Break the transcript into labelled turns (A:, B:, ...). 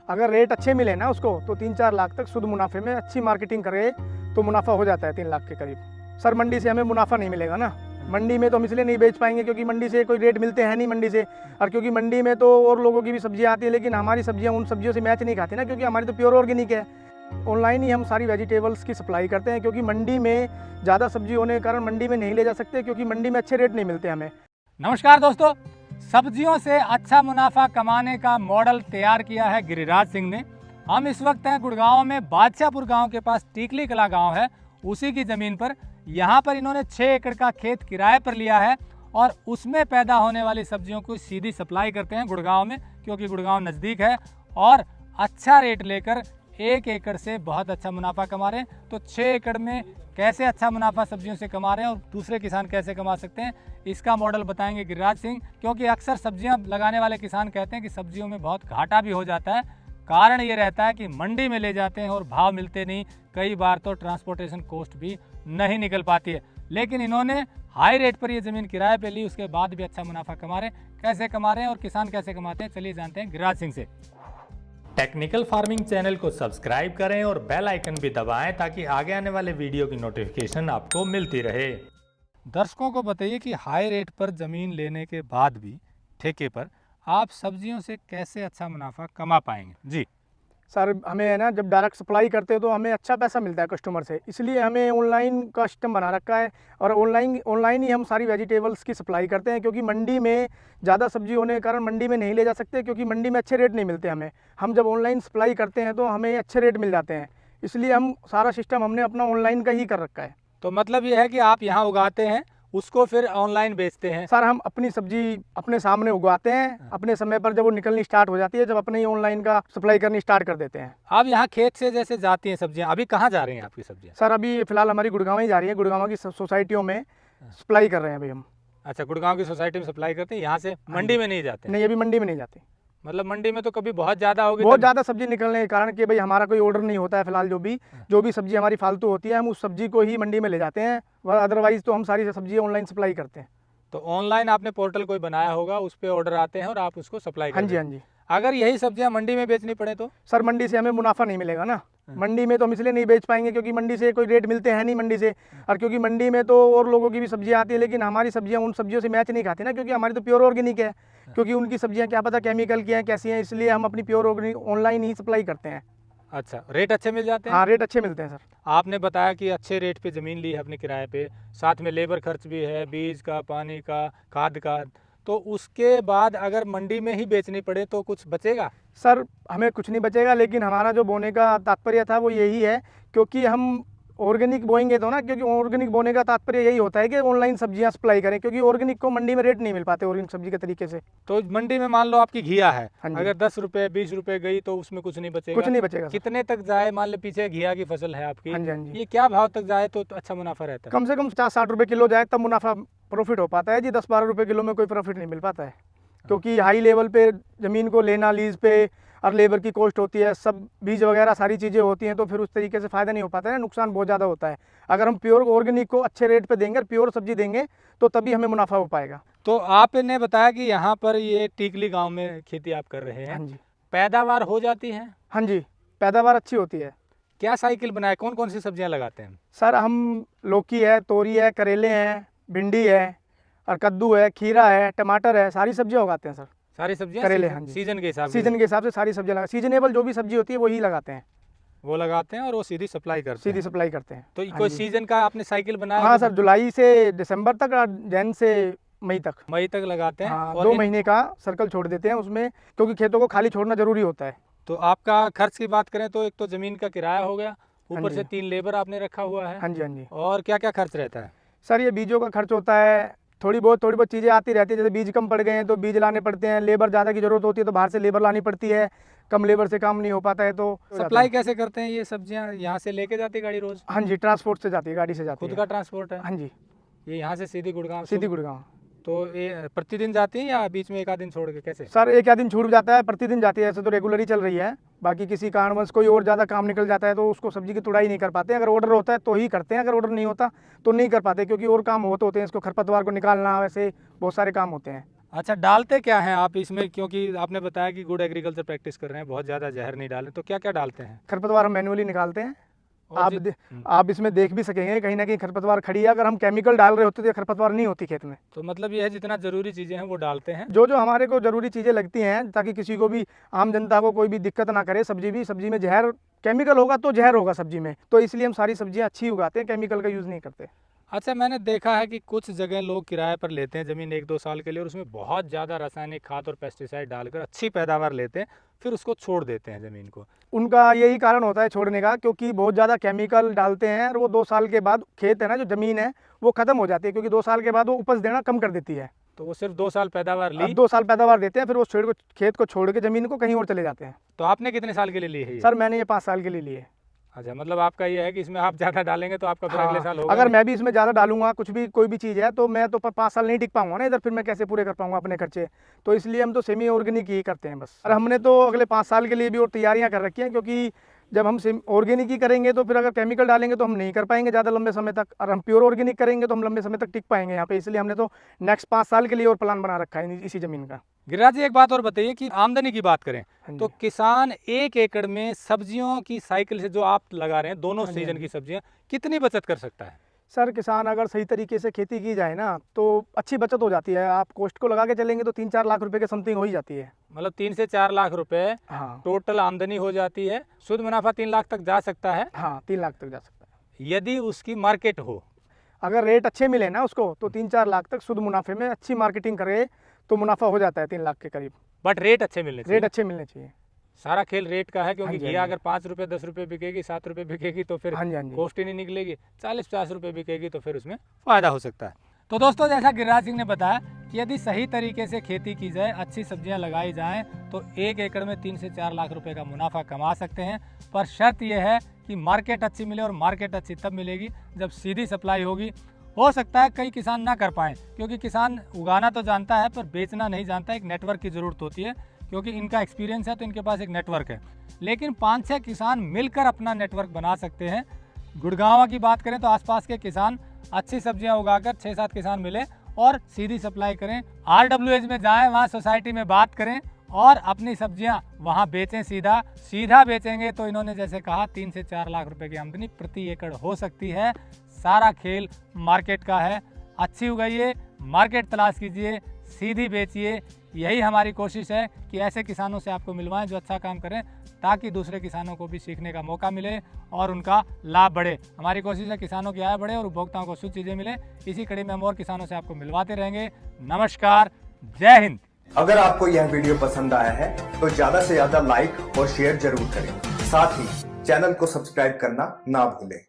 A: अगर रेट अच्छे मिले ना उसको तो 3-4 लाख तक शुद्ध मुनाफे में अच्छी मार्केटिंग करे तो मुनाफा हो जाता है 3 लाख के करीब। सर मंडी से हमें मुनाफा नहीं मिलेगा ना, मंडी में तो हम इसलिए नहीं बेच पाएंगे क्योंकि मंडी से कोई रेट मिलते हैं नहीं मंडी से, और क्योंकि मंडी में तो और लोगों की भी सब्जियां आती है लेकिन हमारी सब्जियां उन सब्जियों से मैच नहीं खाती ना, क्योंकि हमारी तो प्योर ऑर्गेनिक है। ऑनलाइन ही हम सारी वेजिटेबल्स की सप्लाई करते हैं क्योंकि मंडी में ज़्यादा सब्जी होने के कारण मंडी में नहीं ले जा सकते क्योंकि मंडी में अच्छे रेट नहीं मिलते हमें।
B: नमस्कार दोस्तों, सब्जियों से अच्छा मुनाफा कमाने का मॉडल तैयार किया है गिरिराज सिंह ने। हम इस वक्त हैं गुड़गांव में, बादशाहपुर गांव के पास टीकली कला गांव है, उसी की ज़मीन पर। यहाँ पर इन्होंने 6 एकड़ का खेत किराए पर लिया है और उसमें पैदा होने वाली सब्जियों को सीधी सप्लाई करते हैं गुड़गांव में, क्योंकि गुड़गांव नज़दीक है और अच्छा रेट लेकर 1 एकड़ से बहुत अच्छा मुनाफा कमा रहे हैं। तो 6 एकड़ में कैसे अच्छा मुनाफा सब्जियों से कमा रहे हैं और दूसरे किसान कैसे कमा सकते हैं, इसका मॉडल बताएंगे गिरिराज सिंह। क्योंकि अक्सर सब्जियां लगाने वाले किसान कहते हैं कि सब्जियों में बहुत घाटा भी हो जाता है। कारण ये रहता है कि मंडी में ले जाते हैं और भाव मिलते नहीं, कई बार तो ट्रांसपोर्टेशन कॉस्ट भी नहीं निकल पाती है। लेकिन इन्होंने हाई रेट पर ये ज़मीन किराए पे ली, उसके बाद भी अच्छा मुनाफा कमा रहे हैं। कैसे कमा रहे हैं और किसान कैसे कमाते हैं, चलिए जानते हैं गिरिराज सिंह से। टेक्निकल फार्मिंग चैनल को सब्सक्राइब करें और बेल आइकन भी दबाएं ताकि आगे आने वाले वीडियो की नोटिफिकेशन आपको मिलती रहे। दर्शकों को बताइए कि हाई रेट पर ज़मीन लेने के बाद भी ठेके पर आप सब्जियों से कैसे अच्छा मुनाफा कमा पाएंगे। जी
A: सर हमें है ना, जब डायरेक्ट सप्लाई करते हैं तो हमें अच्छा पैसा मिलता है कस्टमर से, इसलिए हमें ऑनलाइन का सिस्टम बना रखा है और ऑनलाइन ही हम सारी वेजिटेबल्स की सप्लाई करते हैं क्योंकि मंडी में ज़्यादा सब्जी होने के कारण मंडी में नहीं ले जा सकते क्योंकि मंडी में अच्छे रेट नहीं मिलते हमें। हम जब ऑनलाइन सप्लाई करते हैं तो हमें अच्छे रेट मिल जाते हैं, इसलिए हम सारा सिस्टम हमने अपना ऑनलाइन का ही कर रखा है।
B: तो मतलब ये है कि आप यहाँ उगाते हैं, उसको फिर ऑनलाइन बेचते हैं।
A: सर हम अपनी सब्जी अपने सामने उगाते हैं, अपने समय पर जब वो निकलनी स्टार्ट हो जाती है, जब अपने ही ऑनलाइन का सप्लाई करनी स्टार्ट कर देते हैं।
B: आप यहाँ खेत से जैसे जाती हैं सब्जियाँ, अभी कहाँ जा रही हैं आपकी सब्जियाँ?
A: सर अभी फिलहाल हमारी गुड़गांव ही जा रही है, गुड़गांव की सोसाइटियों में सप्लाई कर रहे हैं अभी हम।
B: अच्छा, गुड़गांव की सोसाइटी में सप्लाई करते हैं, यहाँ से मंडी में नहीं जाते?
A: नहीं, अभी मंडी में नहीं जाते।
B: मतलब मंडी में तो कभी बहुत ज़्यादा होगी,
A: बहुत ज़्यादा सब्जी निकलने के कारण कि भाई हमारा कोई ऑर्डर नहीं होता है फिलहाल, जो भी सब्जी हमारी फालतू होती है हम उस सब्जी को ही मंडी में ले जाते हैं, अदरवाइज तो हम सारी सब्जी ऑनलाइन सप्लाई करते हैं।
B: तो ऑनलाइन आपने पोर्टल कोई बनाया होगा, उस पर ऑर्डर आते हैं और आप उसको सप्लाई करते हैं?
A: हाँ जी।
B: अगर यही सब्जियां मंडी में बेचनी पड़े तो?
A: सर मंडी से हमें मुनाफा नहीं मिलेगा ना, मंडी में तो हम इसलिए नहीं बेच पाएंगे क्योंकि मंडी से कोई रेट मिलते हैं नहीं मंडी से, और क्योंकि मंडी में तो और लोगों की भी सब्जियां आती है लेकिन हमारी सब्जियां उन सब्जियों से मैच नहीं खाती ना, क्योंकि हमारी तो प्योर ऑर्गेनिक है, क्योंकि उनकी सब्जियां क्या पता केमिकल की हैं कैसी हैं, इसलिए हम अपनी प्योर ऑर्गेनिक ऑनलाइन ही सप्लाई करते हैं।
B: अच्छा, रेट अच्छे मिल जाते हैं?
A: हाँ, रेट अच्छे मिलते हैं सर।
B: आपने बताया कि अच्छे रेट पे ज़मीन ली है अपने किराए पे, साथ में लेबर खर्च भी है, बीज का, पानी का, खाद का, तो उसके बाद अगर मंडी में ही बेचनी पड़े तो कुछ बचेगा?
A: सर हमें कुछ नहीं बचेगा, लेकिन हमारा जो बोने का तात्पर्य था वो यही है क्योंकि हम ऑर्गेनिक बोएंगे तो ना, क्योंकि ऑर्गेनिक बोने का तात्पर्य यही होता है कि ऑनलाइन सब्जियां सप्लाई करें, क्योंकि ऑर्गेनिक को मंडी में रेट नहीं मिल पाते ऑर्गेनिक सब्जी के तरीके से।
B: तो मंडी में मान लो आपकी घिया है,
A: हाँ जी।
B: अगर 10 रुपये 20 रुपये गई तो उसमें कुछ नहीं बचेगा?
A: कुछ नहीं बचेगा।
B: कितने तक जाए, मान लो पीछे घिया की फसल है आपकी,
A: हाँ जी।
B: ये क्या भाव तक जाए तो अच्छा मुनाफा रहता है?
A: कम से कम 50-60 रुपये किलो जाए तब मुनाफा प्रॉफिट हो पाता है जी, 10-12 रुपये किलो में कोई प्रॉफिट नहीं मिल पाता है, क्योंकि हाई लेवल पे ज़मीन को लेना लीज पे और लेबर की कॉस्ट होती है, सब बीज वगैरह सारी चीज़ें होती हैं, तो फिर उस तरीके से फ़ायदा नहीं हो पाता है, नुकसान बहुत ज़्यादा होता है। अगर हम प्योर ऑर्गेनिक को अच्छे रेट पे देंगे, प्योर सब्जी देंगे तो तभी हमें मुनाफा हो पाएगा।
B: तो आपने बताया कि यहाँ पर ये टीकली गांव में खेती आप कर रहे हैं।
A: हाँ जी।
B: पैदावार हो जाती है?
A: हाँ जी, पैदावार अच्छी होती है।
B: क्या साइकिल बनाए, कौन कौन सी सब्जियाँ लगाते हैं?
A: सर हम लौकी है, तोरी है, करेले हैं, भिंडी है और कद्दू है, खीरा है, टमाटर है, सारी सब्जियाँ उगाते हैं सर।
B: सारी सब्जियाँ?
A: करेले, हाँ जी।
B: सीजन के हिसाब से?
A: सीजन के हिसाब से सारी सब्जियाँ लगा, सीजनेबल जो भी सब्जी होती है वही लगाते हैं,
B: वो लगाते हैं और वो सीधी सप्लाई करते हैं?
A: सीधी सप्लाई करते हैं।
B: तो
A: हाँ
B: कोई
A: जी।
B: सीजन का आपने साइकिल बनाया?
A: हाँ सर, जुलाई से दिसंबर तक और जैन से मई तक।
B: मई तक लगाते हैं।
A: हाँ,
B: और
A: 2 महीने का सर्कल छोड़ देते हैं उसमें, क्योंकि खेतों को खाली छोड़ना जरूरी होता है।
B: तो आपका खर्च की बात करें तो एक तो ज़मीन का किराया हो गया, ऊपर
A: जी।
B: से 3 लेबर आपने रखा हुआ है।
A: हाँ जी।
B: और क्या क्या खर्च रहता है?
A: सर ये बीजों का खर्च होता है, थोड़ी बहुत चीज़ें आती रहती है, जैसे बीज कम पड़ गए हैं तो बीज लाने पड़ते हैं, लेबर ज़्यादा की ज़रूरत होती है तो बाहर से लेबर लानी पड़ती है, कम लेबर से काम नहीं हो पाता है तो
B: सप्लाई कैसे करते हैं? ये सब्जियां यहाँ से लेके जाती है गाड़ी रोज?
A: हाँ जी, ट्रांसपोर्ट से जाती है, गाड़ी से जाती है।
B: खुद का ट्रांसपोर्ट है?
A: हाँ जी,
B: ये यहाँ से सीधी गुड़गांव?
A: सीधी गुड़गांव।
B: तो ये प्रतिदिन जाती है या बीच में एक आध दिन छोड़ के, कैसे?
A: सर एक या दिन छूट जाता है, प्रतिदिन जाती है, ऐसे तो रेगुलर ही चल रही है। बाकी किसी कारणवश कोई और ज़्यादा काम निकल जाता है तो उसको सब्जी की तुड़ाई नहीं कर पाते। अगर ऑर्डर होता है तो ही करते हैं, अगर ऑर्डर नहीं होता तो नहीं कर पाते, क्योंकि और काम होते हैं, इसको खरपतवार को निकालना, वैसे बहुत सारे काम होते हैं।
B: अच्छा, डालते क्या हैं आप इसमें, क्योंकि आपने बताया कि गुड एग्रीकल्चर प्रैक्टिस कर रहे हैं, बहुत ज़्यादा जहर नहीं डालें, तो क्या क्या डालते हैं?
A: खरपतवार हम मैनुअली निकालते हैं।
B: और
A: आप
B: हम्म।
A: आप इसमें देख भी सकेंगे कहीं ना कहीं खरपतवार खड़ी है। अगर हम केमिकल डाल रहे होते तो ये खरपतवार नहीं होती खेत में।
B: तो मतलब ये है जितना ज़रूरी चीज़ें हैं वो डालते हैं।
A: जो जो हमारे को ज़रूरी चीज़ें लगती हैं ताकि किसी को भी, आम जनता को कोई भी दिक्कत ना करे। सब्जी में जहर, केमिकल होगा तो जहर होगा सब्जी में, तो इसलिए हम सारी सब्जियां अच्छी उगाते हैं, केमिकल का यूज़ नहीं करते।
B: अच्छा, मैंने देखा है कि कुछ जगह लोग किराए पर लेते हैं ज़मीन 1-2 साल के लिए, और उसमें बहुत ज़्यादा रासायनिक खाद और पेस्टिसाइड डालकर अच्छी पैदावार लेते हैं, फिर उसको छोड़ देते हैं ज़मीन को।
A: उनका यही कारण होता है छोड़ने का, क्योंकि बहुत ज़्यादा केमिकल डालते हैं और वो 2 साल के बाद खेत है ना, जो ज़मीन है वो ख़त्म हो जाती है, क्योंकि 2 साल के बाद वो उपज देना कम कर देती है।
B: तो वो सिर्फ 2 साल पैदावार ली।
A: 2 साल पैदावार देते हैं, फिर वो खेत को छोड़ के ज़मीन को कहीं और चले जाते हैं।
B: तो आपने कितने साल के लिए ली है ये?
A: सर मैंने ये 5 साल के लिए लिए।
B: अच्छा, मतलब आपका ये है कि इसमें आप ज़्यादा डालेंगे तो आपका फिर अगले साल होगा
A: अगर
B: नहीं।
A: मैं भी इसमें ज़्यादा डालूंगा कुछ भी, कोई भी चीज़ है, तो मैं तो 5 साल नहीं टिक पाऊंगा ना इधर, फिर मैं कैसे पूरे कर पाऊंगा अपने खर्चे। तो इसलिए हम तो सेमी ऑर्गेनिक ही करते हैं बस। और हमने तो अगले 5 साल के लिए भी और तैयारियां कर रखी हैं, क्योंकि जब हम सेमी ऑर्गेनिक ही करेंगे तो फिर अगर केमिकल डालेंगे तो हम नहीं कर पाएंगे ज़्यादा लंबे समय तक, और हम प्योर ऑर्गेनिक करेंगे तो हम लंबे समय तक टिक पाएंगे यहाँ पे। इसलिए हमने तो नेक्स्ट 5 साल के लिए और प्लान बना रखा है इसी ज़मीन का।
B: गिरिराज जी, एक बात और बताइए कि आमदनी की बात करें
A: हाँ
B: तो
A: जी।
B: किसान 1 एकड़ में सब्जियों की साइकिल से जो आप लगा रहे हैं, दोनों
A: हाँ जी,
B: सीजन
A: हाँ
B: की सब्जियां, कितनी बचत कर सकता है?
A: सर किसान अगर सही तरीके से खेती की जाए ना तो अच्छी बचत हो जाती है। आप कॉस्ट को लगा के चलेंगे तो 3-4 लाख रुपए के समथिंग हो ही जाती है।
B: मतलब 3 से 4 लाख रुपए
A: हाँ
B: टोटल आमदनी हो जाती है। शुद्ध मुनाफा 3 लाख तक जा सकता है,
A: हाँ, 3 लाख तक जा सकता है।
B: यदि उसकी मार्केट हो।
A: अगर रेट अच्छे मिले ना उसको तो 3-4 लाख तक शुद्ध मुनाफे में, अच्छी मार्केटिंग करे तो मुनाफा हो जाता है 3 लाख के करीब।
B: बट रेट अच्छे मिलने चाहिए।
A: रेट अच्छे मिलने चाहिए।
B: सारा खेल रेट का है, क्योंकि
A: हाँ जी,
B: घिया
A: हाँ जी।
B: अगर 5 रुपये 10 रुपये बिकेगी, 7 रुपये बिकेगी तो फिर
A: हाँ जी, हाँ जी।
B: कॉस्ट ही नहीं निकलेगी। 40-50 रुपये बिकेगी तो फिर उसमें फ़ायदा हो सकता है। तो दोस्तों, जैसा गिरिराज सिंह ने बताया कि यदि सही तरीके से खेती की जाए, अच्छी सब्जियां लगाई जाएं, तो 1 एकड़ में 3 से 4 लाख रुपए का मुनाफा कमा सकते हैं। पर शर्त यह है कि मार्केट अच्छी मिले, और मार्केट अच्छी तब मिलेगी जब सीधी सप्लाई होगी। हो सकता है कई किसान ना कर पाएँ, क्योंकि किसान उगाना तो जानता है पर बेचना नहीं जानता। एक नेटवर्क की ज़रूरत होती है, क्योंकि इनका एक्सपीरियंस है तो इनके पास एक नेटवर्क है। लेकिन 5-6 किसान मिलकर अपना नेटवर्क बना सकते हैं। गुड़गांव की बात करें तो आसपास के किसान अच्छी सब्जियां उगाकर 6-7 किसान मिले और सीधी सप्लाई करें। RWH में जाएं, वहां सोसाइटी में बात करें और अपनी सब्जियां वहां बेचें। सीधा बेचेंगे तो इन्होंने जैसे कहा 3 से 4 लाख रुपए की आमदनी प्रति एकड़ हो सकती है। सारा खेल मार्केट का है। अच्छी उगाइए, मार्केट तलाश कीजिए, सीधी बेचिए। यही हमारी कोशिश है कि ऐसे किसानों से आपको मिलवाएं जो अच्छा काम करें, ताकि दूसरे किसानों को भी सीखने का मौका मिले और उनका लाभ बढ़े। हमारी कोशिश है किसानों की आय बढ़े और उपभोक्ताओं को शुद्ध चीज़ें मिले। इसी कड़ी में हम और किसानों से आपको मिलवाते रहेंगे। नमस्कार, जय हिंद।
C: अगर आपको यह वीडियो पसंद आया है तो ज्यादा से ज्यादा लाइक और शेयर जरूर करें। साथ ही चैनल को सब्सक्राइब करना ना भूलें।